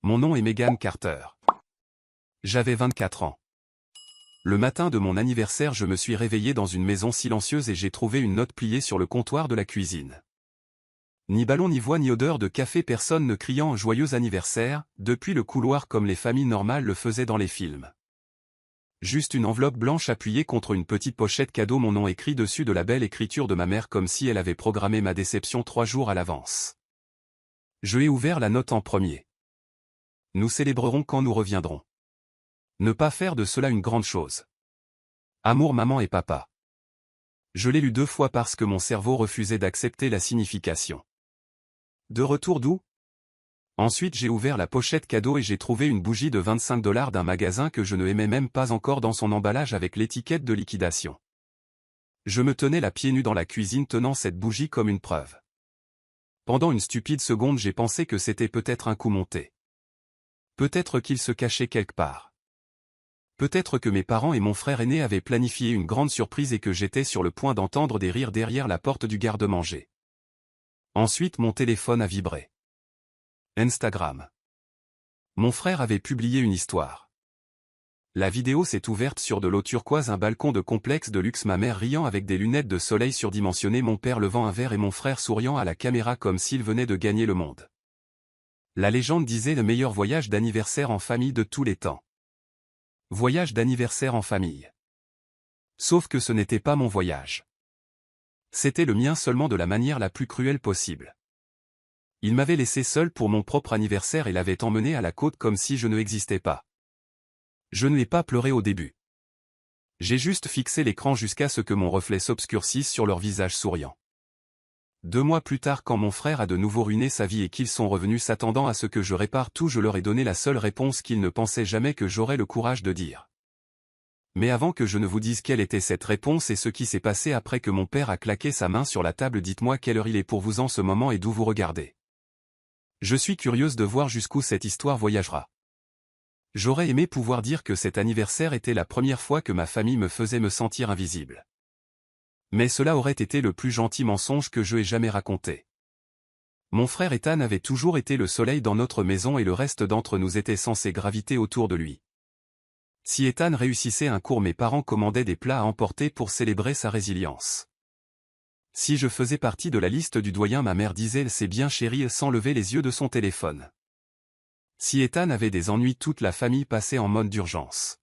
Mon nom est Megan Carter. J'avais 24 ans. Le matin de mon anniversaire, je me suis réveillé dans une maison silencieuse et j'ai trouvé une note pliée sur le comptoir de la cuisine. Ni ballon ni voix ni odeur de café, personne ne criant « Joyeux anniversaire » depuis le couloir comme les familles normales le faisaient dans les films. Juste une enveloppe blanche appuyée contre une petite pochette cadeau, mon nom écrit dessus de la belle écriture de ma mère comme si elle avait programmé ma déception 3 jours à l'avance. Je ai ouvert la note en premier. Nous célébrerons quand nous reviendrons. Ne pas faire de cela une grande chose. Amour, maman et papa. Je l'ai lu 2 fois parce que mon cerveau refusait d'accepter la signification. De retour d'où? Ensuite j'ai ouvert la pochette cadeau et j'ai trouvé une bougie de 25 $ d'un magasin que je ne aimais même pas encore dans son emballage avec l'étiquette de liquidation. Je me tenais là pieds nus dans la cuisine tenant cette bougie comme une preuve. Pendant une stupide seconde j'ai pensé que c'était peut-être un coup monté. Peut-être qu'il se cachait quelque part. Peut-être que mes parents et mon frère aîné avaient planifié une grande surprise et que j'étais sur le point d'entendre des rires derrière la porte du garde-manger. Ensuite mon téléphone a vibré. Instagram. Mon frère avait publié une histoire. La vidéo s'est ouverte sur de l'eau turquoise, un balcon de complexe de luxe, ma mère riant avec des lunettes de soleil surdimensionnées, mon père levant un verre et mon frère souriant à la caméra comme s'il venait de gagner le monde. La légende disait le meilleur voyage d'anniversaire en famille de tous les temps. Voyage d'anniversaire en famille. Sauf que ce n'était pas mon voyage. C'était le mien, seulement de la manière la plus cruelle possible. Il m'avait laissé seul pour mon propre anniversaire et l'avait emmené à la côte comme si je ne existais pas. Je n'ai pas pleuré au début. J'ai juste fixé l'écran jusqu'à ce que mon reflet s'obscurcisse sur leur visage souriant. 2 mois plus tard, quand mon frère a de nouveau ruiné sa vie et qu'ils sont revenus s'attendant à ce que je répare tout, je leur ai donné la seule réponse qu'ils ne pensaient jamais que j'aurais le courage de dire. Mais avant que je ne vous dise quelle était cette réponse et ce qui s'est passé après que mon père a claqué sa main sur la table, dites-moi quelle heure il est pour vous en ce moment et d'où vous regardez. Je suis curieuse de voir jusqu'où cette histoire voyagera. J'aurais aimé pouvoir dire que cet anniversaire était la première fois que ma famille me faisait me sentir invisible. Mais cela aurait été le plus gentil mensonge que je aie jamais raconté. Mon frère Ethan avait toujours été le soleil dans notre maison et le reste d'entre nous était censé graviter autour de lui. Si Ethan réussissait un cours, mes parents commandaient des plats à emporter pour célébrer sa résilience. Si je faisais partie de la liste du doyen, ma mère disait « C'est bien chérie » sans lever les yeux de son téléphone. Si Ethan avait des ennuis, toute la famille passait en mode d'urgence.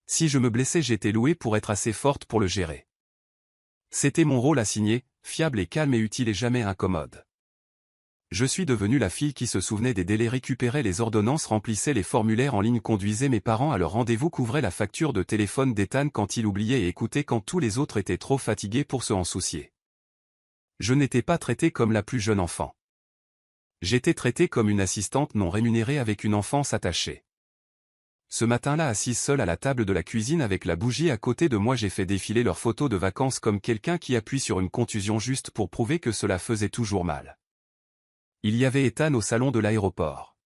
Si je me blessais, j'étais louée pour être assez forte pour le gérer. C'était mon rôle assigné, fiable et calme et utile et jamais incommode. Je suis devenue la fille qui se souvenait des délais, récupérait les ordonnances, remplissait les formulaires en ligne, conduisait mes parents à leur rendez-vous, couvrait la facture de téléphone d'Ethan quand il oubliait et écoutait quand tous les autres étaient trop fatigués pour se en soucier. Je n'étais pas traitée comme la plus jeune enfant. J'étais traitée comme une assistante non rémunérée avec une enfance attachée. Ce matin-là, assise seule à la table de la cuisine avec la bougie à côté de moi, j'ai fait défiler leurs photos de vacances comme quelqu'un qui appuie sur une contusion juste pour prouver que cela faisait toujours mal. Il y avait Ethan au salon de l'aéroport.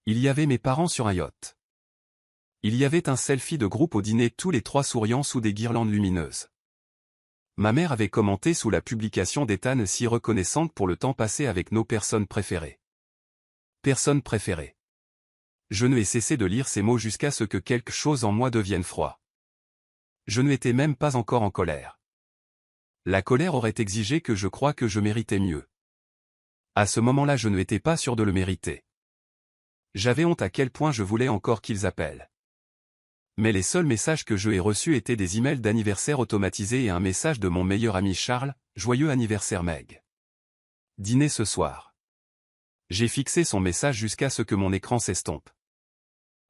Il y avait mes parents sur un yacht. Il y avait un selfie de groupe au dîner, tous les 3 souriants sous des guirlandes lumineuses. Ma mère avait commenté sous la publication d'Ethan, si reconnaissante pour le temps passé avec nos personnes préférées. Personnes préférées. Je n'ai cessé de lire ces mots jusqu'à ce que quelque chose en moi devienne froid. Je n'étais même pas encore en colère. La colère aurait exigé que je croie que je méritais mieux. À ce moment-là, je n'étais pas sûr de le mériter. J'avais honte à quel point je voulais encore qu'ils appellent. Mais les seuls messages que je ai reçus étaient des emails d'anniversaire automatisés et un message de mon meilleur ami Charles, « Joyeux anniversaire Meg. Dîner ce soir. » J'ai fixé son message jusqu'à ce que mon écran s'estompe.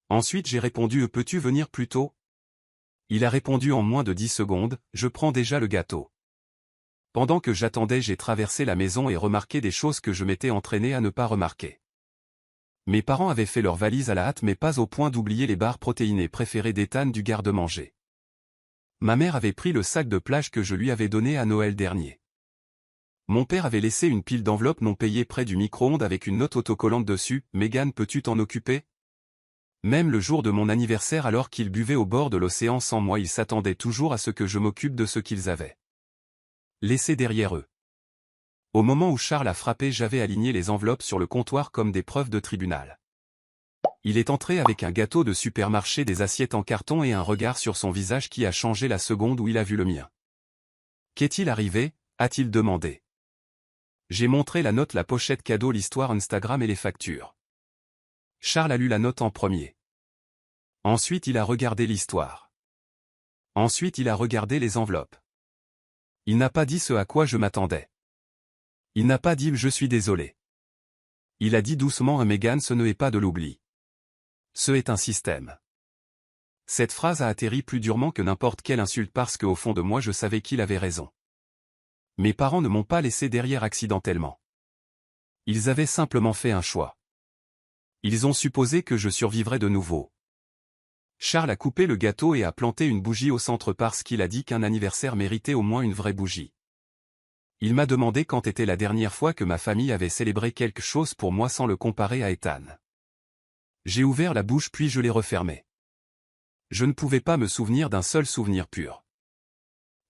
Ensuite j'ai répondu « Peux-tu venir plus tôt ?» Il a répondu en moins de 10 secondes « Je prends déjà le gâteau. » Pendant que j'attendais, j'ai traversé la maison et remarqué des choses que je m'étais entraîné à ne pas remarquer. Mes parents avaient fait leur valise à la hâte, mais pas au point d'oublier les barres protéinées préférées d'Ethan du garde-manger. Ma mère avait pris le sac de plage que je lui avais donné à Noël dernier. Mon père avait laissé une pile d'enveloppes non payées près du micro-ondes avec une note autocollante dessus « Megan, peux-tu t'en occuper ?» Même le jour de mon anniversaire, alors qu'ils buvaient au bord de l'océan sans moi, ils s'attendaient toujours à ce que je m'occupe de ce qu'ils avaient laissé derrière eux. Au moment où Charles a frappé, j'avais aligné les enveloppes sur le comptoir comme des preuves de tribunal. Il est entré avec un gâteau de supermarché, des assiettes en carton et un regard sur son visage qui a changé la seconde où il a vu le mien. « Qu'est-il arrivé ?» a-t-il demandé. J'ai montré la note, la pochette cadeau, l'histoire Instagram et les factures. Charles a lu la note en premier. Ensuite il a regardé l'histoire. Ensuite il a regardé les enveloppes. Il n'a pas dit ce à quoi je m'attendais. Il n'a pas dit « je suis désolé ». Il a dit doucement à Mégane « ce n'est pas de l'oubli. Ce est un système ». Cette phrase a atterri plus durement que n'importe quelle insulte parce qu'au fond de moi je savais qu'il avait raison. Mes parents ne m'ont pas laissé derrière accidentellement. Ils avaient simplement fait un choix. Ils ont supposé que je survivrais de nouveau. Charles a coupé le gâteau et a planté une bougie au centre parce qu'il a dit qu'un anniversaire méritait au moins une vraie bougie. Il m'a demandé quand était la dernière fois que ma famille avait célébré quelque chose pour moi sans le comparer à Ethan. J'ai ouvert la bouche puis je l'ai refermée. Je ne pouvais pas me souvenir d'un seul souvenir pur.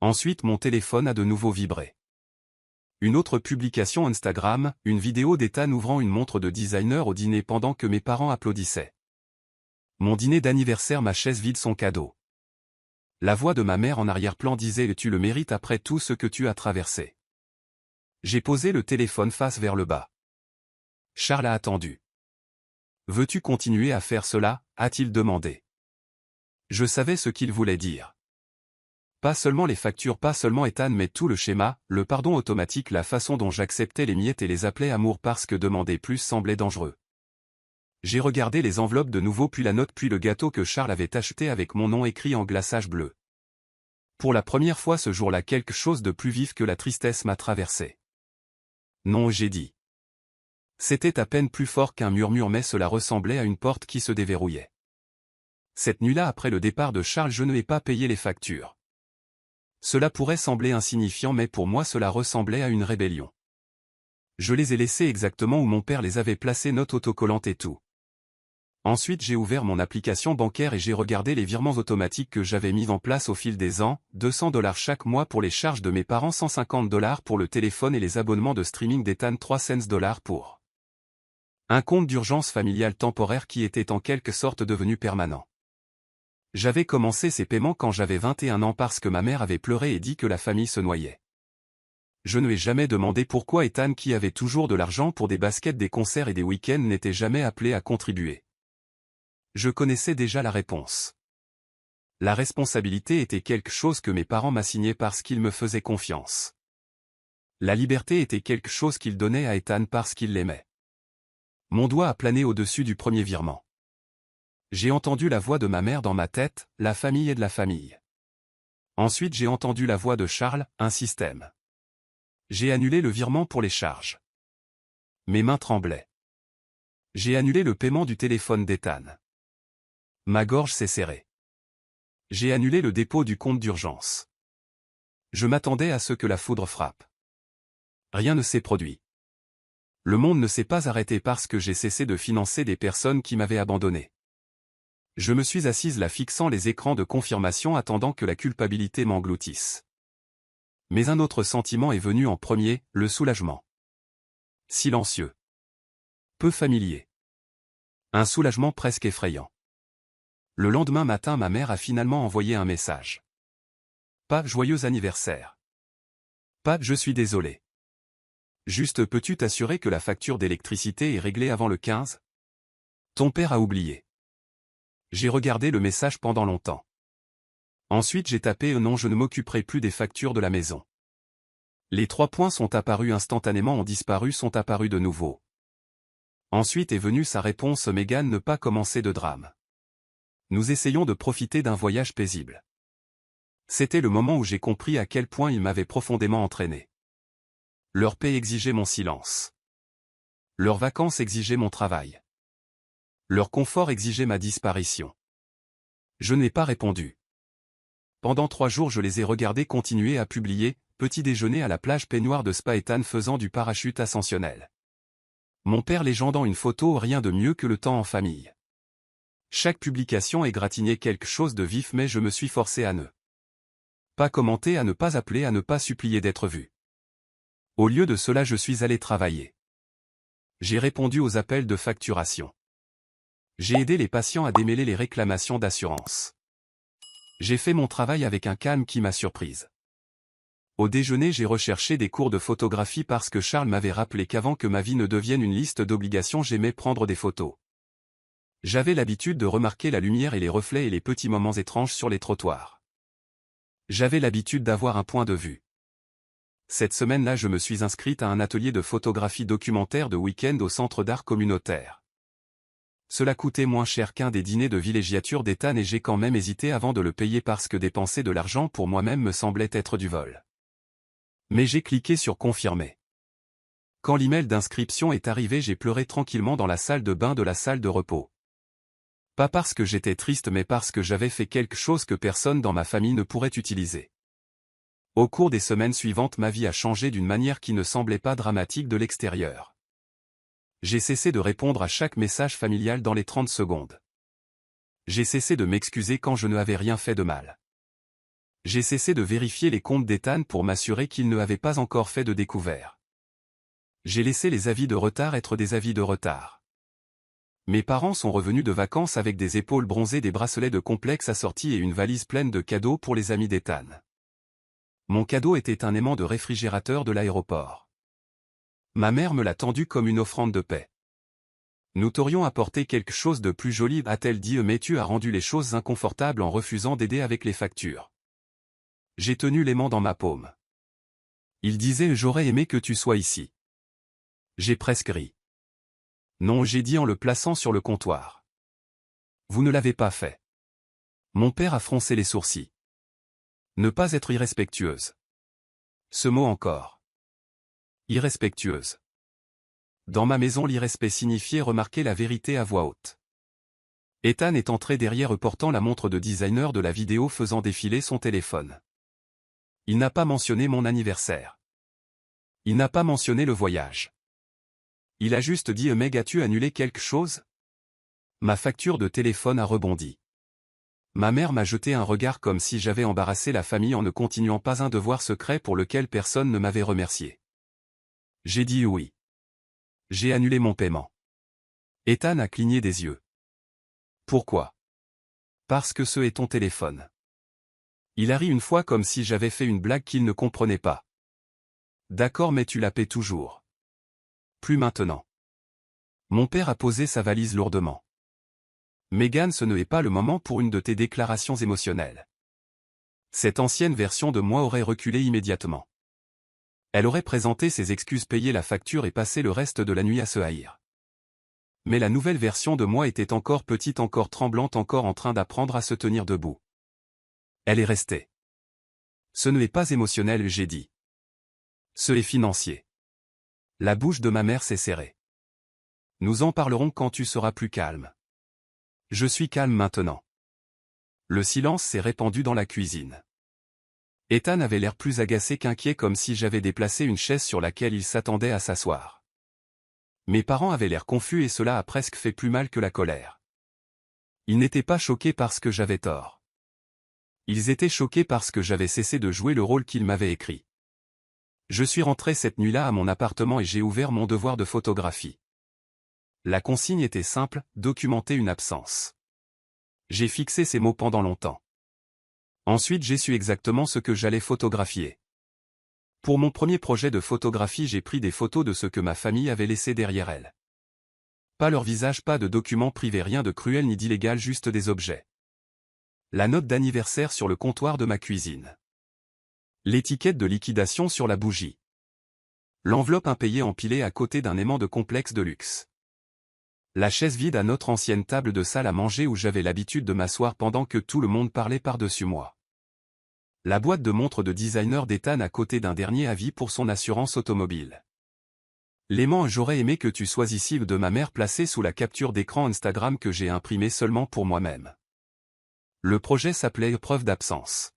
Ensuite mon téléphone a de nouveau vibré. Une autre publication Instagram, une vidéo d'Ethan ouvrant une montre de designer au dîner pendant que mes parents applaudissaient. Mon dîner d'anniversaire, ma chaise vide, son cadeau. La voix de ma mère en arrière-plan disait « Tu le mérites après tout ce que tu as traversé ». J'ai posé le téléphone face vers le bas. Charles a attendu. « Veux-tu continuer à faire cela ?» a-t-il demandé. Je savais ce qu'il voulait dire. Pas seulement les factures, pas seulement Ethan, mais tout le schéma, le pardon automatique, la façon dont j'acceptais les miettes et les appelais amour parce que demander plus semblait dangereux. J'ai regardé les enveloppes de nouveau, puis la note, puis le gâteau que Charles avait acheté avec mon nom écrit en glaçage bleu. Pour la première fois ce jour-là, quelque chose de plus vif que la tristesse m'a traversé. Non, j'ai dit. C'était à peine plus fort qu'un murmure, mais cela ressemblait à une porte qui se déverrouillait. Cette nuit-là, après le départ de Charles, je n'ai pas payé les factures. Cela pourrait sembler insignifiant, mais pour moi cela ressemblait à une rébellion. Je les ai laissés exactement où mon père les avait placés, note autocollante et tout. Ensuite j'ai ouvert mon application bancaire et j'ai regardé les virements automatiques que j'avais mis en place au fil des ans, $200 chaque mois pour les charges de mes parents, $150 pour le téléphone et les abonnements de streaming d'Ethan, 3 cents pour un compte d'urgence familiale temporaire qui était en quelque sorte devenu permanent. J'avais commencé ces paiements quand j'avais 21 ans parce que ma mère avait pleuré et dit que la famille se noyait. Je ne lui ai jamais demandé pourquoi Ethan, qui avait toujours de l'argent pour des baskets, des concerts et des week-ends, n'était jamais appelé à contribuer. Je connaissais déjà la réponse. La responsabilité était quelque chose que mes parents m'assignaient parce qu'ils me faisaient confiance. La liberté était quelque chose qu'ils donnaient à Ethan parce qu'ils l'aimaient. Mon doigt a plané au-dessus du premier virement. J'ai entendu la voix de ma mère dans ma tête, la famille et de la famille. Ensuite j'ai entendu la voix de Charles, un système. J'ai annulé le virement pour les charges. Mes mains tremblaient. J'ai annulé le paiement du téléphone d'Ethan. Ma gorge s'est serrée. J'ai annulé le dépôt du compte d'urgence. Je m'attendais à ce que la foudre frappe. Rien ne s'est produit. Le monde ne s'est pas arrêté parce que j'ai cessé de financer des personnes qui m'avaient abandonné. Je me suis assise là, fixant les écrans de confirmation, attendant que la culpabilité m'engloutisse. Mais un autre sentiment est venu en premier, le soulagement. Silencieux. Peu familier. Un soulagement presque effrayant. Le lendemain matin, ma mère a finalement envoyé un message. Pas joyeux anniversaire. Pas je suis désolé. Juste peux-tu t'assurer que la facture d'électricité est réglée avant le 15? Ton père a oublié. J'ai regardé le message pendant longtemps. Ensuite j'ai tapé « Non, je ne m'occuperai plus des factures de la maison ». Les 3 points sont apparus instantanément, ont disparu, sont apparus de nouveau. Ensuite est venue sa réponse « Mégane, ne pas commencer de drame. Nous essayons de profiter d'un voyage paisible ». C'était le moment où j'ai compris à quel point ils m'avaient profondément entraîné. Leur paix exigeait mon silence. Leurs vacances exigeaient mon travail. Leur confort exigeait ma disparition. Je n'ai pas répondu. Pendant 3 jours je les ai regardés continuer à publier, petit déjeuner à la plage, peignoir de spa, Ethan faisant du parachute ascensionnel. Mon père légendant une photo, rien de mieux que le temps en famille. Chaque publication égratignait quelque chose de vif, mais je me suis forcé à ne pas commenter, à ne pas appeler, à ne pas supplier d'être vu. Au lieu de cela je suis allé travailler. J'ai répondu aux appels de facturation. J'ai aidé les patients à démêler les réclamations d'assurance. J'ai fait mon travail avec un calme qui m'a surprise. Au déjeuner, j'ai recherché des cours de photographie parce que Charles m'avait rappelé qu'avant que ma vie ne devienne une liste d'obligations, j'aimais prendre des photos. J'avais l'habitude de remarquer la lumière et les reflets et les petits moments étranges sur les trottoirs. J'avais l'habitude d'avoir un point de vue. Cette semaine-là, je me suis inscrite à un atelier de photographie documentaire de week-end au centre d'art communautaire. Cela coûtait moins cher qu'un des dîners de villégiature d'Ethan et j'ai quand même hésité avant de le payer parce que dépenser de l'argent pour moi-même me semblait être du vol. Mais j'ai cliqué sur confirmer. Quand l'email d'inscription est arrivé, j'ai pleuré tranquillement dans la salle de bain de la salle de repos. Pas parce que j'étais triste mais parce que j'avais fait quelque chose que personne dans ma famille ne pourrait utiliser. Au cours des semaines suivantes, ma vie a changé d'une manière qui ne semblait pas dramatique de l'extérieur. J'ai cessé de répondre à chaque message familial dans les 30 secondes. J'ai cessé de m'excuser quand je ne avais rien fait de mal. J'ai cessé de vérifier les comptes d'Ethan pour m'assurer qu'il ne avait pas encore fait de découvert. J'ai laissé les avis de retard être des avis de retard. Mes parents sont revenus de vacances avec des épaules bronzées, des bracelets de complexe assortis et une valise pleine de cadeaux pour les amis d'Ethan. Mon cadeau était un aimant de réfrigérateur de l'aéroport. Ma mère me l'a tendu comme une offrande de paix. Nous t'aurions apporté quelque chose de plus joli, a-t-elle dit, mais tu as rendu les choses inconfortables en refusant d'aider avec les factures. J'ai tenu l'aimant dans ma paume. Il disait, j'aurais aimé que tu sois ici. J'ai presque ri. Non, j'ai dit en le plaçant sur le comptoir. Vous ne l'avez pas fait. Mon père a froncé les sourcils. Ne pas être irrespectueuse. Ce mot encore. Irrespectueuse. Dans ma maison, l'irrespect signifiait remarquer la vérité à voix haute. Ethan est entré derrière eux portant la montre de designer de la vidéo faisant défiler son téléphone. Il n'a pas mentionné mon anniversaire. Il n'a pas mentionné le voyage. Il a juste dit, Meg, as-tu annulé quelque chose? Ma facture de téléphone a rebondi. Ma mère m'a jeté un regard comme si j'avais embarrassé la famille en ne continuant pas un devoir secret pour lequel personne ne m'avait remercié. J'ai dit oui. J'ai annulé mon paiement. Ethan a cligné des yeux. Pourquoi? Parce que ce est ton téléphone. Il a ri une fois comme si j'avais fait une blague qu'il ne comprenait pas. D'accord, mais tu la paies toujours. Plus maintenant. Mon père a posé sa valise lourdement. Megan, ce n'est pas le moment pour une de tes déclarations émotionnelles. Cette ancienne version de moi aurait reculé immédiatement. Elle aurait présenté ses excuses, payé la facture et passé le reste de la nuit à se haïr. Mais la nouvelle version de moi était encore petite, encore tremblante, encore en train d'apprendre à se tenir debout. Elle est restée. Ce n'est pas émotionnel, j'ai dit. Ce est financier. La bouche de ma mère s'est serrée. Nous en parlerons quand tu seras plus calme. Je suis calme maintenant. Le silence s'est répandu dans la cuisine. Ethan avait l'air plus agacé qu'inquiet, comme si j'avais déplacé une chaise sur laquelle il s'attendait à s'asseoir. Mes parents avaient l'air confus et cela a presque fait plus mal que la colère. Ils n'étaient pas choqués parce que j'avais tort. Ils étaient choqués parce que j'avais cessé de jouer le rôle qu'ils m'avaient écrit. Je suis rentré cette nuit-là à mon appartement et j'ai ouvert mon devoir de photographie. La consigne était simple, documenter une absence. J'ai fixé ces mots pendant longtemps. Ensuite, j'ai su exactement ce que j'allais photographier. Pour mon premier projet de photographie, j'ai pris des photos de ce que ma famille avait laissé derrière elle. Pas leur visage, pas de documents privés, rien de cruel ni d'illégal, juste des objets. La note d'anniversaire sur le comptoir de ma cuisine. L'étiquette de liquidation sur la bougie. L'enveloppe impayée empilée à côté d'un aimant de complexe de luxe. La chaise vide à notre ancienne table de salle à manger où j'avais l'habitude de m'asseoir pendant que tout le monde parlait par-dessus moi. La boîte de montre de designer d'Ethan à côté d'un dernier avis pour son assurance automobile. L'aimant j'aurais aimé que tu sois ici de ma mère placé sous la capture d'écran Instagram que j'ai imprimée seulement pour moi-même. Le projet s'appelait Preuve d'absence.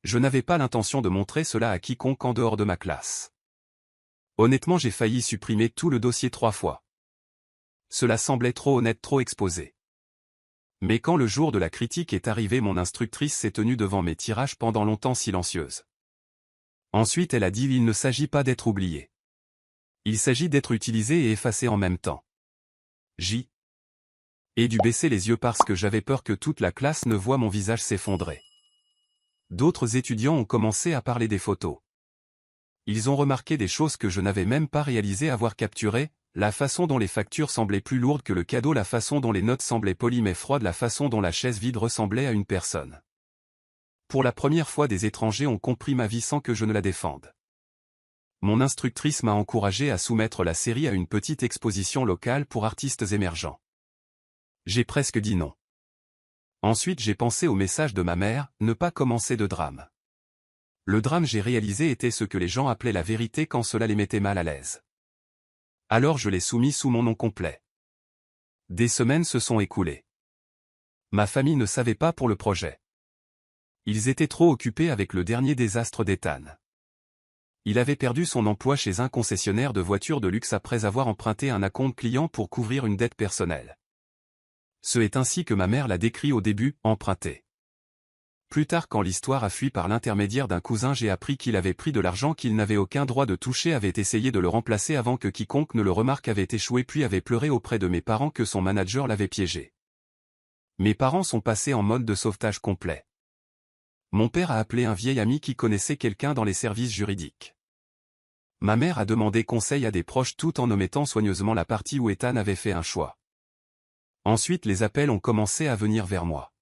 Je n'avais pas l'intention de montrer cela à quiconque en dehors de ma classe. Honnêtement, j'ai failli supprimer tout le dossier 3 fois. Cela semblait trop honnête, trop exposé. Mais quand le jour de la critique est arrivé, mon instructrice s'est tenue devant mes tirages pendant longtemps silencieuse. Ensuite elle a dit, il ne s'agit pas d'être oublié. Il s'agit d'être utilisé et effacé en même temps. Et dû baisser les yeux parce que j'avais peur que toute la classe ne voie mon visage s'effondrer. D'autres étudiants ont commencé à parler des photos. Ils ont remarqué des choses que je n'avais même pas réalisé avoir capturées, la façon dont les factures semblaient plus lourdes que le cadeau, la façon dont les notes semblaient polies mais froides, la façon dont la chaise vide ressemblait à une personne. Pour la première fois, des étrangers ont compris ma vie sans que je ne la défende. Mon instructrice m'a encouragé à soumettre la série à une petite exposition locale pour artistes émergents. J'ai presque dit non. Ensuite j'ai pensé au message de ma mère, ne pas commencer de drame. Le drame, j'ai réalisé, était ce que les gens appelaient la vérité quand cela les mettait mal à l'aise. Alors je l'ai soumis sous mon nom complet. Des semaines se sont écoulées. Ma famille ne savait pas pour le projet. Ils étaient trop occupés avec le dernier désastre d'Ethan. Il avait perdu son emploi chez un concessionnaire de voitures de luxe après avoir emprunté un acompte client pour couvrir une dette personnelle. Ce est ainsi que ma mère l'a décrit au début, emprunté. Plus tard, quand l'histoire a fui par l'intermédiaire d'un cousin, j'ai appris qu'il avait pris de l'argent qu'il n'avait aucun droit de toucher, avait essayé de le remplacer avant que quiconque ne le remarque, avait échoué puis avait pleuré auprès de mes parents que son manager l'avait piégé. Mes parents sont passés en mode de sauvetage complet. Mon père a appelé un vieil ami qui connaissait quelqu'un dans les services juridiques. Ma mère a demandé conseil à des proches tout en omettant soigneusement la partie où Ethan avait fait un choix. Ensuite les appels ont commencé à venir vers moi.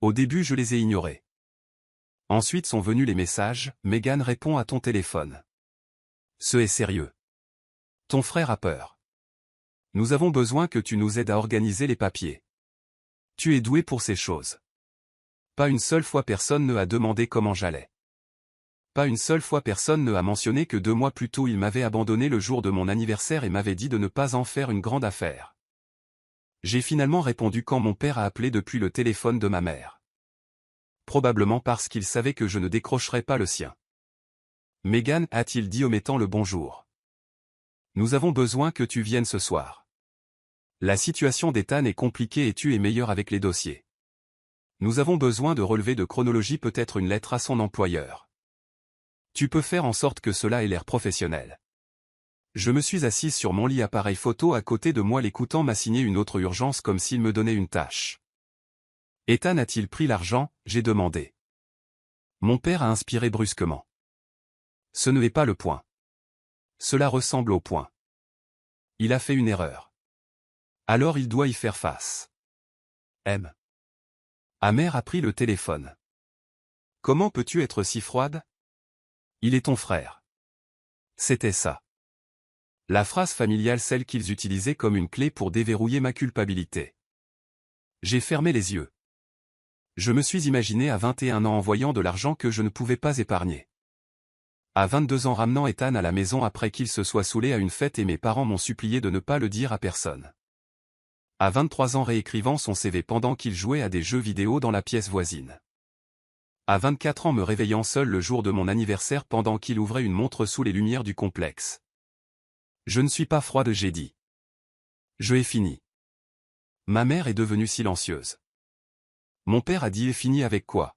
Au début je les ai ignorés. Ensuite sont venus les messages, Megan répond à ton téléphone. Ce est sérieux. Ton frère a peur. Nous avons besoin que tu nous aides à organiser les papiers. Tu es doué pour ces choses. Pas une seule fois personne ne a demandé comment j'allais. Pas une seule fois personne ne a mentionné que 2 mois plus tôt il m'avait abandonné le jour de mon anniversaire et m'avait dit de ne pas en faire une grande affaire. J'ai finalement répondu quand mon père a appelé depuis le téléphone de ma mère. Probablement parce qu'il savait que je ne décrocherais pas le sien. Megan, a-t-il dit, omettant le bonjour. Nous avons besoin que tu viennes ce soir. La situation d'Ethan est compliquée et tu es meilleur avec les dossiers. Nous avons besoin de relever de chronologie, peut-être une lettre à son employeur. Tu peux faire en sorte que cela ait l'air professionnel. Je me suis assise sur mon lit, appareil photo à côté de moi, l'écoutant m'assigner une autre urgence comme s'il me donnait une tâche. Ethan a-t-il pris l'argent? J'ai demandé. Mon père a inspiré brusquement. Ce n'est pas le point. Cela ressemble au point. Il a fait une erreur. Alors il doit y faire face. M. Amer a pris le téléphone. Comment peux-tu être si froide? Il est ton frère. C'était ça. La phrase familiale, celle qu'ils utilisaient comme une clé pour déverrouiller ma culpabilité. J'ai fermé les yeux. Je me suis imaginé à 21 ans envoyant de l'argent que je ne pouvais pas épargner. À 22 ans ramenant Ethan à la maison après qu'il se soit saoulé à une fête et mes parents m'ont supplié de ne pas le dire à personne. À 23 ans réécrivant son CV pendant qu'il jouait à des jeux vidéo dans la pièce voisine. À 24 ans me réveillant seul le jour de mon anniversaire pendant qu'il ouvrait une montre sous les lumières du complexe. Je ne suis pas froide, j'ai dit. Je ai fini. Ma mère est devenue silencieuse. Mon père a dit et fini avec quoi?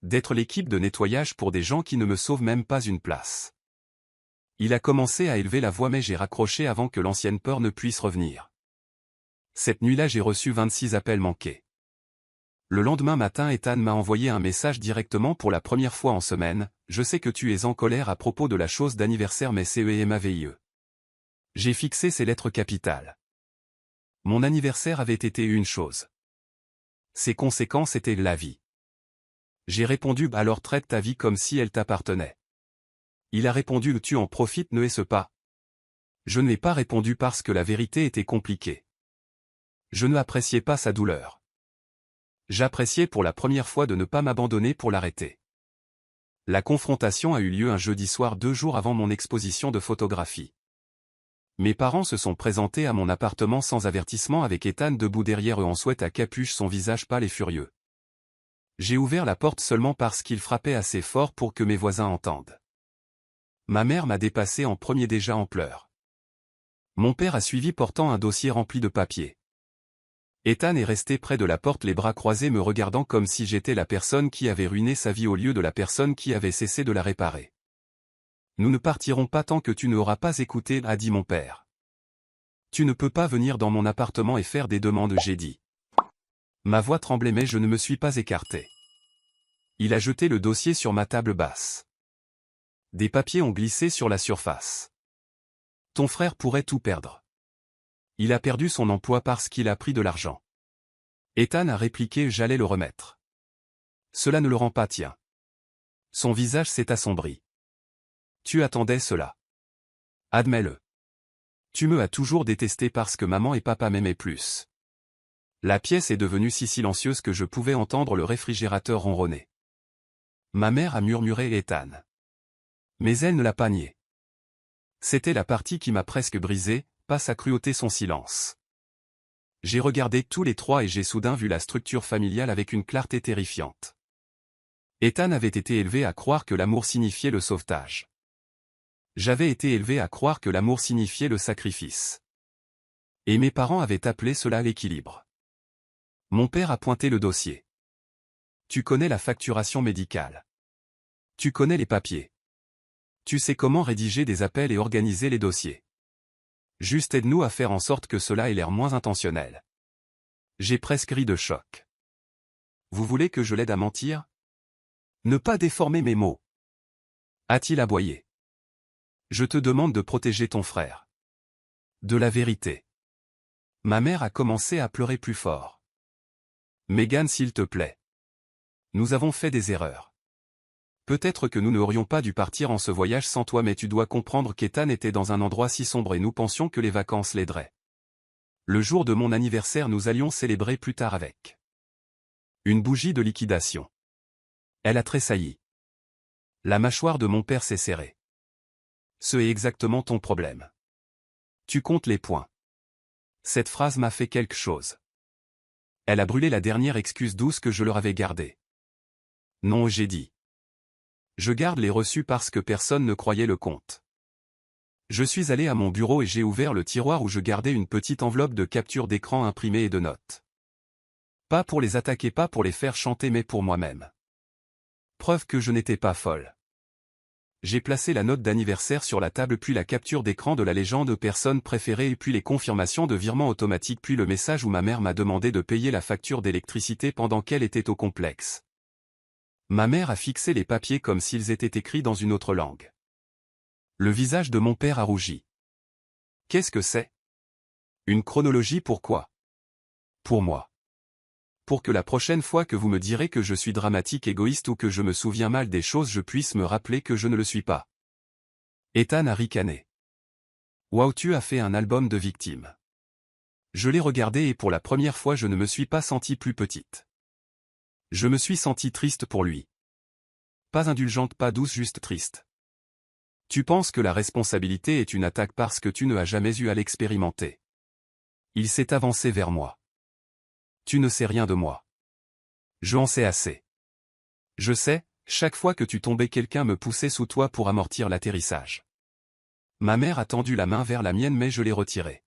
D'être l'équipe de nettoyage pour des gens qui ne me sauvent même pas une place. Il a commencé à élever la voix mais j'ai raccroché avant que l'ancienne peur ne puisse revenir. Cette nuit-là j'ai reçu 26 appels manqués. Le lendemain matin Ethan m'a envoyé un message directement pour la première fois en semaine, je sais que tu es en colère à propos de la chose d'anniversaire mais CEMAVIE. J'ai fixé ces lettres capitales. Mon anniversaire avait été une chose. Ses conséquences étaient la vie. J'ai répondu alors traite ta vie comme si elle t'appartenait. Il a répondu tu en profites, ne est-ce pas? Je ne l'ai pas répondu parce que la vérité était compliquée. Je ne appréciais pas sa douleur. J'appréciais pour la première fois de ne pas m'abandonner pour l'arrêter. La confrontation a eu lieu un jeudi soir 2 jours avant mon exposition de photographie. Mes parents se sont présentés à mon appartement sans avertissement avec Ethan debout derrière eux en sweat à capuche, son visage pâle et furieux. J'ai ouvert la porte seulement parce qu'il frappait assez fort pour que mes voisins entendent. Ma mère m'a dépassé en premier, déjà en pleurs. Mon père a suivi portant un dossier rempli de papiers. Ethan est resté près de la porte, les bras croisés, me regardant comme si j'étais la personne qui avait ruiné sa vie au lieu de la personne qui avait cessé de la réparer. Nous ne partirons pas tant que tu n'auras pas écouté, a dit mon père. Tu ne peux pas venir dans mon appartement et faire des demandes, j'ai dit. Ma voix tremblait mais je ne me suis pas écarté. Il a jeté le dossier sur ma table basse. Des papiers ont glissé sur la surface. Ton frère pourrait tout perdre. Il a perdu son emploi parce qu'il a pris de l'argent. Ethan a répliqué, j'allais le remettre. Cela ne le rend pas tien. Son visage s'est assombri. Tu attendais cela. Admets-le. Tu me as toujours détesté parce que maman et papa m'aimaient plus. La pièce est devenue si silencieuse que je pouvais entendre le réfrigérateur ronronner. Ma mère a murmuré Ethan. Mais elle ne l'a pas nié. C'était la partie qui m'a presque brisé, pas sa cruauté, son silence. J'ai regardé tous les trois et j'ai soudain vu la structure familiale avec une clarté terrifiante. Ethan avait été élevé à croire que l'amour signifiait le sauvetage. J'avais été élevé à croire que l'amour signifiait le sacrifice. Et mes parents avaient appelé cela l'équilibre. Mon père a pointé le dossier. Tu connais la facturation médicale. Tu connais les papiers. Tu sais comment rédiger des appels et organiser les dossiers. Juste aide-nous à faire en sorte que cela ait l'air moins intentionnel. J'ai presque ri de choc. Vous voulez que je l'aide à mentir? Ne pas déformer mes mots. A-t-il aboyé? Je te demande de protéger ton frère. De la vérité. Ma mère a commencé à pleurer plus fort. Megan, s'il te plaît. Nous avons fait des erreurs. Peut-être que nous n'aurions pas dû partir en ce voyage sans toi, mais tu dois comprendre qu'Ethan était dans un endroit si sombre et nous pensions que les vacances l'aideraient. Le jour de mon anniversaire, nous allions célébrer plus tard avec une bougie de liquidation. Elle a tressailli. La mâchoire de mon père s'est serrée. Ce est exactement ton problème. Tu comptes les points. Cette phrase m'a fait quelque chose. Elle a brûlé la dernière excuse douce que je leur avais gardée. Non, j'ai dit. Je garde les reçus parce que personne ne croyait le compte. Je suis allé à mon bureau et j'ai ouvert le tiroir où je gardais une petite enveloppe de captures d'écran imprimées et de notes. Pas pour les attaquer, pas pour les faire chanter, mais pour moi-même. Preuve que je n'étais pas folle. J'ai placé la note d'anniversaire sur la table, puis la capture d'écran de la légende personne préférée, et puis les confirmations de virement automatique, puis le message où ma mère m'a demandé de payer la facture d'électricité pendant qu'elle était au complexe. Ma mère a fixé les papiers comme s'ils étaient écrits dans une autre langue. Le visage de mon père a rougi. Qu'est-ce que c'est? Une chronologie, pourquoi? Pour moi. Pour que la prochaine fois que vous me direz que je suis dramatique, égoïste ou que je me souviens mal des choses, je puisse me rappeler que je ne le suis pas. Ethan a ricané. Waouh, tu as fait un album de victimes. Je l'ai regardé et pour la première fois je ne me suis pas sentie plus petite. Je me suis sentie triste pour lui. Pas indulgente, pas douce, juste triste. Tu penses que la responsabilité est une attaque parce que tu ne as jamais eu à l'expérimenter. Il s'est avancé vers moi. Tu ne sais rien de moi. Je en sais assez. Je sais, chaque fois que tu tombais, quelqu'un me poussait sous toi pour amortir l'atterrissage. Ma mère a tendu la main vers la mienne mais je l'ai retirée.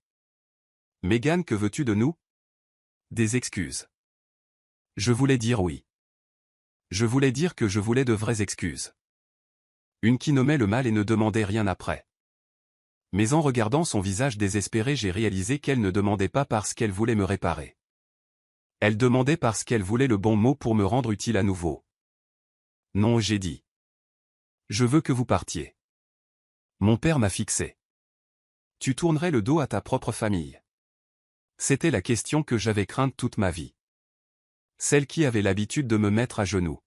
Megan, que veux-tu de nous? Des excuses. Je voulais dire oui. Je voulais dire que je voulais de vraies excuses. Une qui nommait le mal et ne demandait rien après. Mais en regardant son visage désespéré, j'ai réalisé qu'elle ne demandait pas parce qu'elle voulait me réparer. Elle demandait parce qu'elle voulait le bon mot pour me rendre utile à nouveau. Non, j'ai dit. Je veux que vous partiez. Mon père m'a fixé. Tu tournerais le dos à ta propre famille. C'était la question que j'avais crainte toute ma vie. Celle qui avait l'habitude de me mettre à genoux.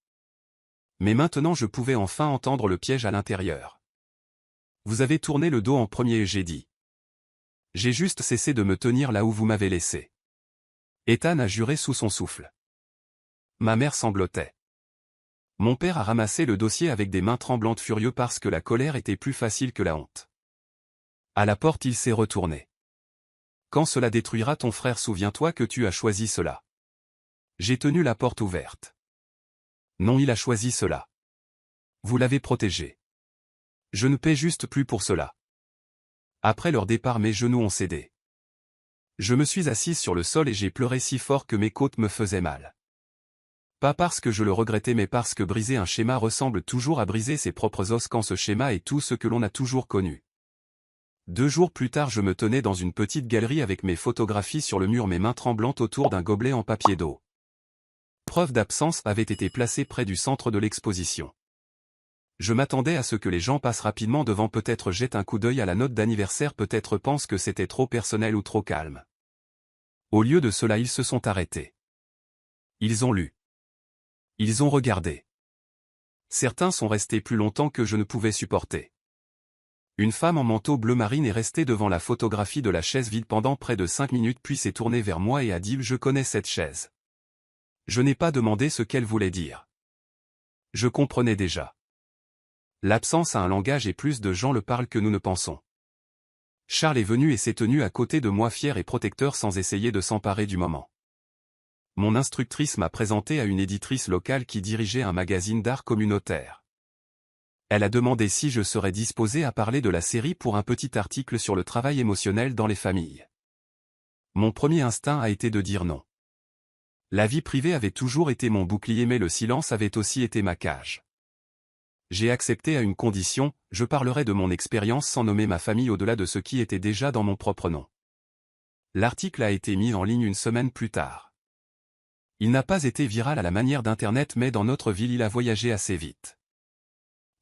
Mais maintenant je pouvais enfin entendre le piège à l'intérieur. Vous avez tourné le dos en premier, j'ai dit. J'ai juste cessé de me tenir là où vous m'avez laissé. Ethan a juré sous son souffle. Ma mère sanglotait. Mon père a ramassé le dossier avec des mains tremblantes, furieux parce que la colère était plus facile que la honte. À la porte, il s'est retourné. Quand cela détruira ton frère, souviens-toi que tu as choisi cela. J'ai tenu la porte ouverte. Non, il a choisi cela. Vous l'avez protégé. Je ne paie juste plus pour cela. Après leur départ, mes genoux ont cédé. Je me suis assise sur le sol et j'ai pleuré si fort que mes côtes me faisaient mal. Pas parce que je le regrettais, mais parce que briser un schéma ressemble toujours à briser ses propres os quand ce schéma est tout ce que l'on a toujours connu. 2 jours plus tard, je me tenais dans une petite galerie avec mes photographies sur le mur, mes mains tremblantes autour d'un gobelet en papier d'eau. Preuve d'absence avait été placée près du centre de l'exposition. Je m'attendais à ce que les gens passent rapidement devant, peut-être jettent un coup d'œil à la note d'anniversaire, peut-être pensent que c'était trop personnel ou trop calme. Au lieu de cela, ils se sont arrêtés. Ils ont lu. Ils ont regardé. Certains sont restés plus longtemps que je ne pouvais supporter. Une femme en manteau bleu marine est restée devant la photographie de la chaise vide pendant près de 5 minutes, puis s'est tournée vers moi et a dit « Je connais cette chaise ». Je n'ai pas demandé ce qu'elle voulait dire. Je comprenais déjà. L'absence a un langage et plus de gens le parlent que nous ne pensons. Charles est venu et s'est tenu à côté de moi, fier et protecteur, sans essayer de s'emparer du moment. Mon instructrice m'a présenté à une éditrice locale qui dirigeait un magazine d'art communautaire. Elle a demandé si je serais disposé à parler de la série pour un petit article sur le travail émotionnel dans les familles. Mon premier instinct a été de dire non. La vie privée avait toujours été mon bouclier, mais le silence avait aussi été ma cage. J'ai accepté à une condition, je parlerai de mon expérience sans nommer ma famille au-delà de ce qui était déjà dans mon propre nom. L'article a été mis en ligne une semaine plus tard. Il n'a pas été viral à la manière d'Internet, mais dans notre ville il a voyagé assez vite.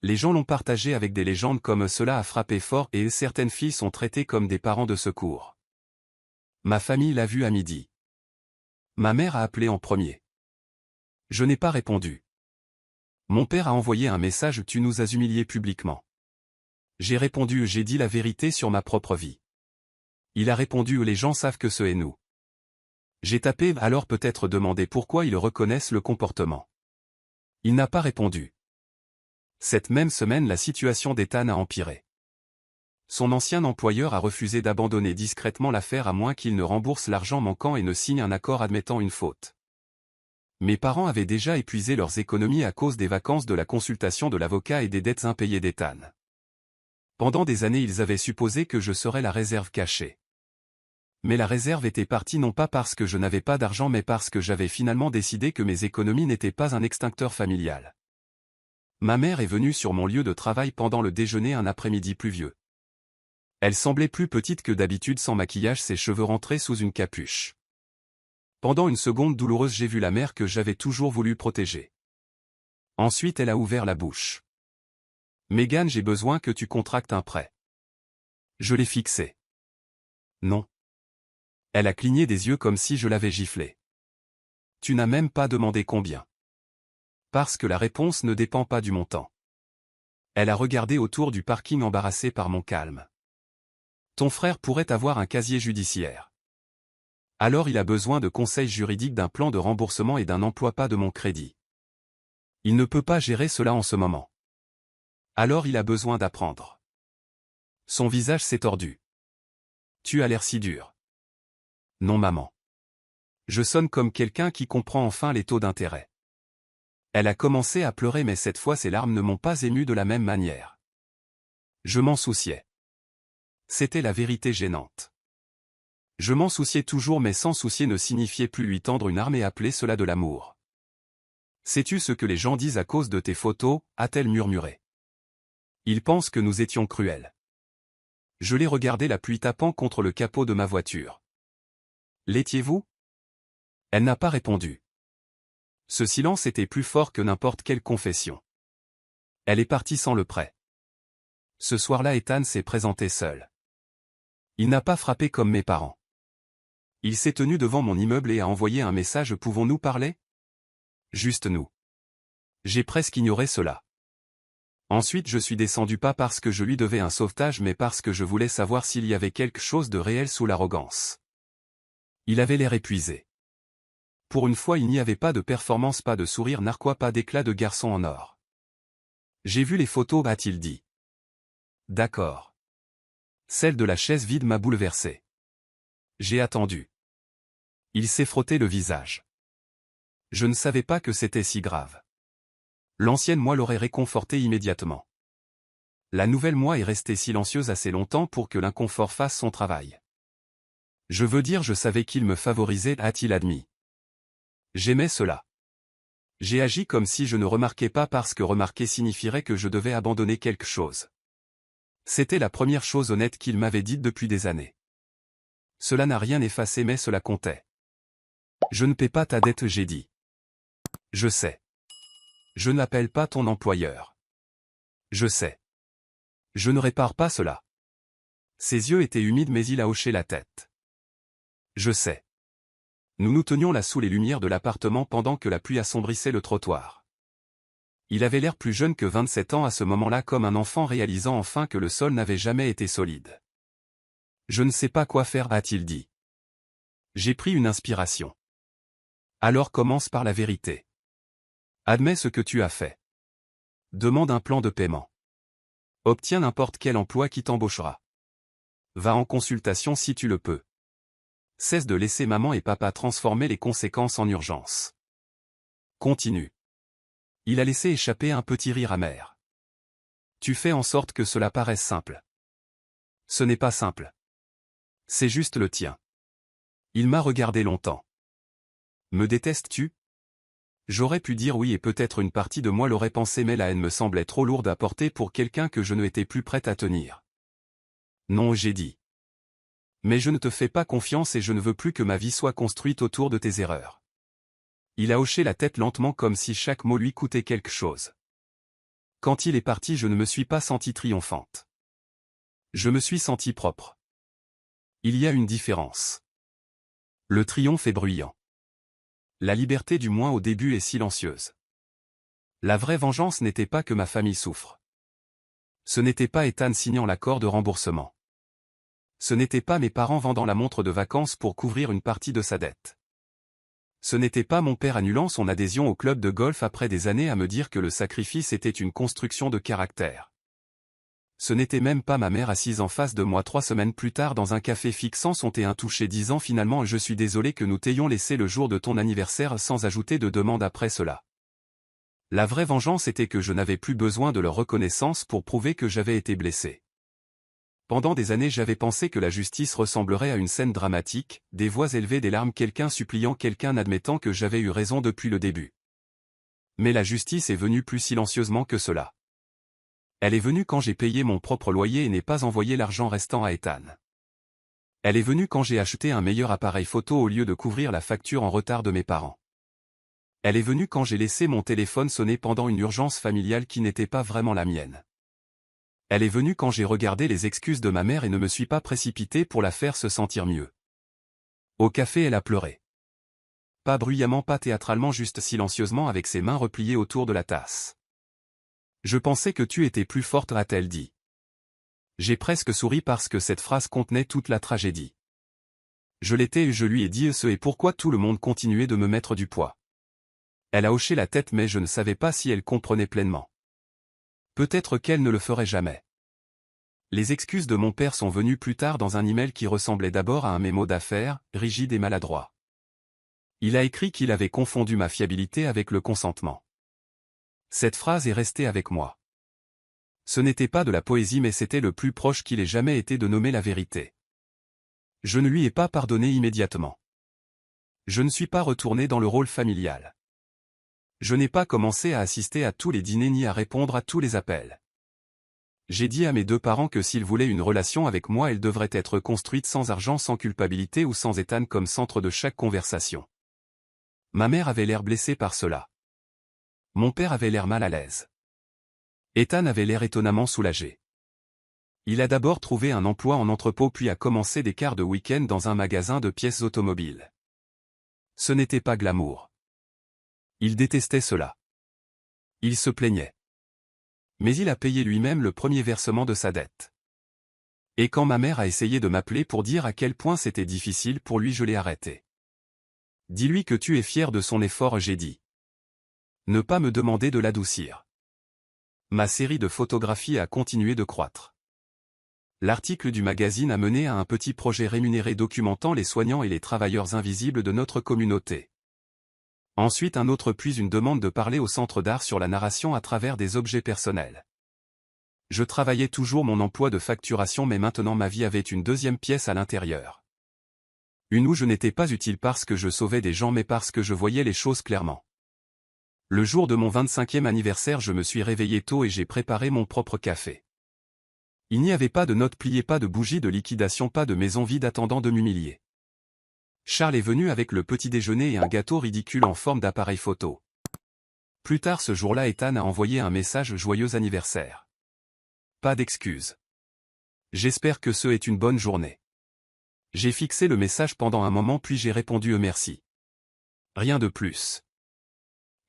Les gens l'ont partagé avec des légendes comme « Cela a frappé fort » et certaines filles sont traitées comme des parents de secours. Ma famille l'a vu à midi. Ma mère a appelé en premier. Je n'ai pas répondu. Mon père a envoyé un message « Tu nous as humiliés publiquement ». J'ai répondu « J'ai dit la vérité sur ma propre vie ». Il a répondu « Les gens savent que ce est nous ». J'ai tapé « Alors peut-être demander pourquoi ils reconnaissent le comportement ». Il n'a pas répondu. Cette même semaine, la situation d'Ethan a empiré. Son ancien employeur a refusé d'abandonner discrètement l'affaire à moins qu'il ne rembourse l'argent manquant et ne signe un accord admettant une faute. Mes parents avaient déjà épuisé leurs économies à cause des vacances, de la consultation de l'avocat et des dettes impayées d'Ethan. Pendant des années, ils avaient supposé que je serais la réserve cachée. Mais la réserve était partie non pas parce que je n'avais pas d'argent, mais parce que j'avais finalement décidé que mes économies n'étaient pas un extincteur familial. Ma mère est venue sur mon lieu de travail pendant le déjeuner un après-midi pluvieux. Elle semblait plus petite que d'habitude, sans maquillage, ses cheveux rentrés sous une capuche. Pendant une seconde douloureuse, j'ai vu la mère que j'avais toujours voulu protéger. Ensuite, elle a ouvert la bouche. « Megan, j'ai besoin que tu contractes un prêt. » Je l'ai fixé. « Non. » Elle a cligné des yeux comme si je l'avais giflée. « Tu n'as même pas demandé combien. » Parce que la réponse ne dépend pas du montant. Elle a regardé autour du parking, embarrassée par mon calme. « Ton frère pourrait avoir un casier judiciaire. Alors il a besoin de conseils juridiques, d'un plan de remboursement et d'un emploi, pas de mon crédit. Il ne peut pas gérer cela en ce moment. Alors il a besoin d'apprendre. » Son visage s'est tordu. « Tu as l'air si dur. » Non maman. Je sonne comme quelqu'un qui comprend enfin les taux d'intérêt. Elle a commencé à pleurer, mais cette fois ses larmes ne m'ont pas ému de la même manière. Je m'en souciais. C'était la vérité gênante. Je m'en souciais toujours, mais s'en soucier ne signifiait plus lui tendre une arme et appeler cela de l'amour. « Sais-tu ce que les gens disent à cause de tes photos ?» a-t-elle murmuré. « Ils pensent que nous étions cruels. » Je l'ai regardé, la pluie tapant contre le capot de ma voiture. « L'étiez-vous » Elle n'a pas répondu. Ce silence était plus fort que n'importe quelle confession. Elle est partie sans le prêt. Ce soir-là, Ethan s'est présenté seul. Il n'a pas frappé comme mes parents. Il s'est tenu devant mon immeuble et a envoyé un message « Pouvons-nous parler ?» Juste nous. J'ai presque ignoré cela. Ensuite je suis descendu, pas parce que je lui devais un sauvetage, mais parce que je voulais savoir s'il y avait quelque chose de réel sous l'arrogance. Il avait l'air épuisé. Pour une fois, il n'y avait pas de performance, pas de sourire narquois, pas d'éclat de garçon en or. « J'ai vu les photos » a-t-il dit. « D'accord. » Celle de la chaise vide m'a bouleversé. J'ai attendu. Il s'est frotté le visage. Je ne savais pas que c'était si grave. L'ancienne moi l'aurait réconforté immédiatement. La nouvelle moi est restée silencieuse assez longtemps pour que l'inconfort fasse son travail. Je veux dire, je savais qu'il me favorisait, a-t-il admis. J'aimais cela. J'ai agi comme si je ne remarquais pas, parce que remarquer signifierait que je devais abandonner quelque chose. C'était la première chose honnête qu'il m'avait dite depuis des années. Cela n'a rien effacé mais cela comptait. Je ne paie pas ta dette, j'ai dit. Je sais. Je n'appelle pas ton employeur. Je sais. Je ne répare pas cela. Ses yeux étaient humides mais il a hoché la tête. Je sais. Nous nous tenions là sous les lumières de l'appartement pendant que la pluie assombrissait le trottoir. Il avait l'air plus jeune que 27 ans à ce moment-là, comme un enfant réalisant enfin que le sol n'avait jamais été solide. Je ne sais pas quoi faire, a-t-il dit. J'ai pris une inspiration. Alors commence par la vérité. Admets ce que tu as fait. Demande un plan de paiement. Obtiens n'importe quel emploi qui t'embauchera. Va en consultation si tu le peux. Cesse de laisser maman et papa transformer les conséquences en urgence. Continue. Il a laissé échapper un petit rire amer. Tu fais en sorte que cela paraisse simple. Ce n'est pas simple. C'est juste le tien. Il m'a regardé longtemps. Me détestes-tu? J'aurais pu dire oui et peut-être une partie de moi l'aurait pensé mais la haine me semblait trop lourde à porter pour quelqu'un que je ne étais plus prête à tenir. Non, j'ai dit. Mais je ne te fais pas confiance et je ne veux plus que ma vie soit construite autour de tes erreurs. Il a hoché la tête lentement comme si chaque mot lui coûtait quelque chose. Quand il est parti, je ne me suis pas sentie triomphante. Je me suis sentie propre. Il y a une différence. Le triomphe est bruyant. La liberté du moins au début est silencieuse. La vraie vengeance n'était pas que ma famille souffre. Ce n'était pas Ethan signant l'accord de remboursement. Ce n'était pas mes parents vendant la montre de vacances pour couvrir une partie de sa dette. Ce n'était pas mon père annulant son adhésion au club de golf après des années à me dire que le sacrifice était une construction de caractère. Ce n'était même pas ma mère assise en face de moi 3 semaines plus tard dans un café fixant son thé intouché disant finalement je suis désolé que nous t'ayons laissé le jour de ton anniversaire sans ajouter de demande après cela. La vraie vengeance était que je n'avais plus besoin de leur reconnaissance pour prouver que j'avais été blessé. Pendant des années j'avais pensé que la justice ressemblerait à une scène dramatique, des voix élevées, des larmes, quelqu'un suppliant quelqu'un admettant que j'avais eu raison depuis le début. Mais la justice est venue plus silencieusement que cela. Elle est venue quand j'ai payé mon propre loyer et n'ai pas envoyé l'argent restant à Ethan. Elle est venue quand j'ai acheté un meilleur appareil photo au lieu de couvrir la facture en retard de mes parents. Elle est venue quand j'ai laissé mon téléphone sonner pendant une urgence familiale qui n'était pas vraiment la mienne. Elle est venue quand j'ai regardé les excuses de ma mère et ne me suis pas précipité pour la faire se sentir mieux. Au café, elle a pleuré. Pas bruyamment, pas théâtralement, juste silencieusement avec ses mains repliées autour de la tasse. Je pensais que tu étais plus forte, a-t-elle dit. J'ai presque souri parce que cette phrase contenait toute la tragédie. Je l'étais et je lui ai dit ce et pourquoi tout le monde continuait de me mettre du poids. Elle a hoché la tête mais je ne savais pas si elle comprenait pleinement. Peut-être qu'elle ne le ferait jamais. Les excuses de mon père sont venues plus tard dans un email qui ressemblait d'abord à un mémo d'affaires, rigide et maladroit. Il a écrit qu'il avait confondu ma fiabilité avec le consentement. Cette phrase est restée avec moi. Ce n'était pas de la poésie mais c'était le plus proche qu'il ait jamais été de nommer la vérité. Je ne lui ai pas pardonné immédiatement. Je ne suis pas retourné dans le rôle familial. Je n'ai pas commencé à assister à tous les dîners ni à répondre à tous les appels. J'ai dit à mes 2 parents que s'ils voulaient une relation avec moi, elle devrait être construite sans argent, sans culpabilité ou sans Ethan comme centre de chaque conversation. Ma mère avait l'air blessée par cela. Mon père avait l'air mal à l'aise. Ethan avait l'air étonnamment soulagé. Il a d'abord trouvé un emploi en entrepôt puis a commencé des quarts de week-end dans un magasin de pièces automobiles. Ce n'était pas glamour. Il détestait cela. Il se plaignait. Mais il a payé lui-même le premier versement de sa dette. Et quand ma mère a essayé de m'appeler pour dire à quel point c'était difficile pour lui, je l'ai arrêté. Dis-lui que tu es fier de son effort, j'ai dit. Ne pas me demander de l'adoucir. Ma série de photographies a continué de croître. L'article du magazine a mené à un petit projet rémunéré documentant les soignants et les travailleurs invisibles de notre communauté. Ensuite un autre puis une demande de parler au centre d'art sur la narration à travers des objets personnels. Je travaillais toujours mon emploi de facturation mais maintenant ma vie avait une deuxième pièce à l'intérieur. Une où je n'étais pas utile parce que je sauvais des gens mais parce que je voyais les choses clairement. Le jour de mon 25e anniversaire je me suis réveillé tôt et j'ai préparé mon propre café. Il n'y avait pas de notes pliées, pas de bougies de liquidation, pas de maison vide attendant de m'humilier. Charles est venu avec le petit déjeuner et un gâteau ridicule en forme d'appareil photo. Plus tard ce jour-là, Ethan a envoyé un message joyeux anniversaire. Pas d'excuses. J'espère que ce est une bonne journée. J'ai fixé le message pendant un moment puis j'ai répondu merci. Rien de plus.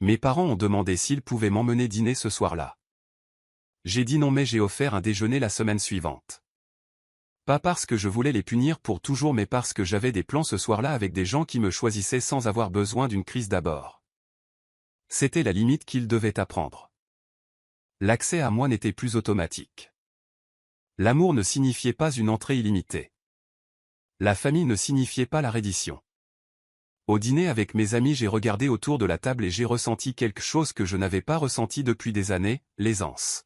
Mes parents ont demandé s'ils pouvaient m'emmener dîner ce soir-là. J'ai dit non, mais j'ai offert un déjeuner la semaine suivante. Pas parce que je voulais les punir pour toujours, mais parce que j'avais des plans ce soir-là avec des gens qui me choisissaient sans avoir besoin d'une crise d'abord. C'était la limite qu'ils devaient apprendre. L'accès à moi n'était plus automatique. L'amour ne signifiait pas une entrée illimitée. La famille ne signifiait pas la reddition. Au dîner avec mes amis, j'ai regardé autour de la table et j'ai ressenti quelque chose que je n'avais pas ressenti depuis des années, l'aisance.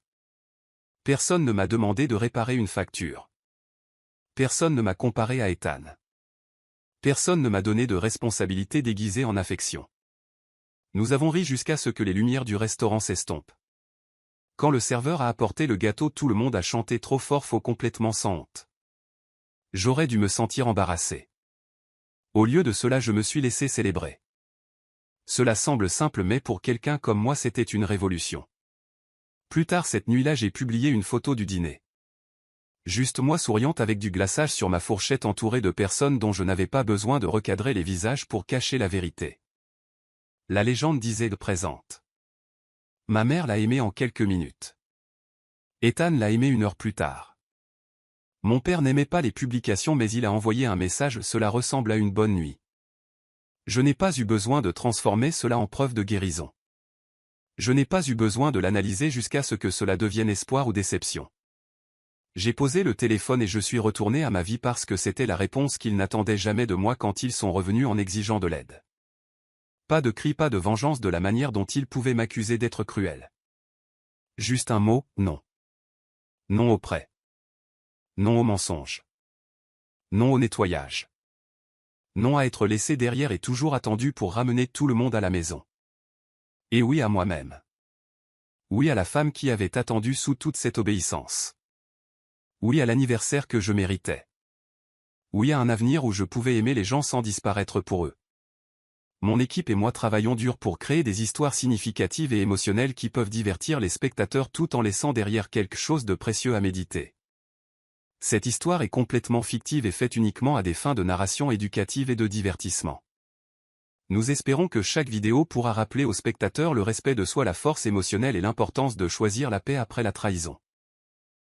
Personne ne m'a demandé de réparer une facture. Personne ne m'a comparé à Ethan. Personne ne m'a donné de responsabilité déguisée en affection. Nous avons ri jusqu'à ce que les lumières du restaurant s'estompent. Quand le serveur a apporté le gâteau, tout le monde a chanté trop fort, faux, complètement sans honte. J'aurais dû me sentir embarrassé. Au lieu de cela, je me suis laissé célébrer. Cela semble simple, mais pour quelqu'un comme moi, c'était une révolution. Plus tard cette nuit-là, j'ai publié une photo du dîner. Juste moi souriante avec du glaçage sur ma fourchette entourée de personnes dont je n'avais pas besoin de recadrer les visages pour cacher la vérité. La légende disait de présente. Ma mère l'a aimé en quelques minutes. Ethan l'a aimé 1 heure plus tard. Mon père n'aimait pas les publications, mais il a envoyé un message: cela ressemble à une bonne nuit. Je n'ai pas eu besoin de transformer cela en preuve de guérison. Je n'ai pas eu besoin de l'analyser jusqu'à ce que cela devienne espoir ou déception. J'ai posé le téléphone et je suis retourné à ma vie parce que c'était la réponse qu'ils n'attendaient jamais de moi quand ils sont revenus en exigeant de l'aide. Pas de cri, pas de vengeance de la manière dont ils pouvaient m'accuser d'être cruel. Juste un mot: non. Non au prêt. Non au mensonge. Non au nettoyage. Non à être laissé derrière et toujours attendu pour ramener tout le monde à la maison. Et oui à moi-même. Oui à la femme qui avait attendu sous toute cette obéissance. Oui à l'anniversaire que je méritais. Oui à un avenir où je pouvais aimer les gens sans disparaître pour eux. Mon équipe et moi travaillons dur pour créer des histoires significatives et émotionnelles qui peuvent divertir les spectateurs tout en laissant derrière quelque chose de précieux à méditer. Cette histoire est complètement fictive et faite uniquement à des fins de narration éducative et de divertissement. Nous espérons que chaque vidéo pourra rappeler aux spectateurs le respect de soi, la force émotionnelle et l'importance de choisir la paix après la trahison.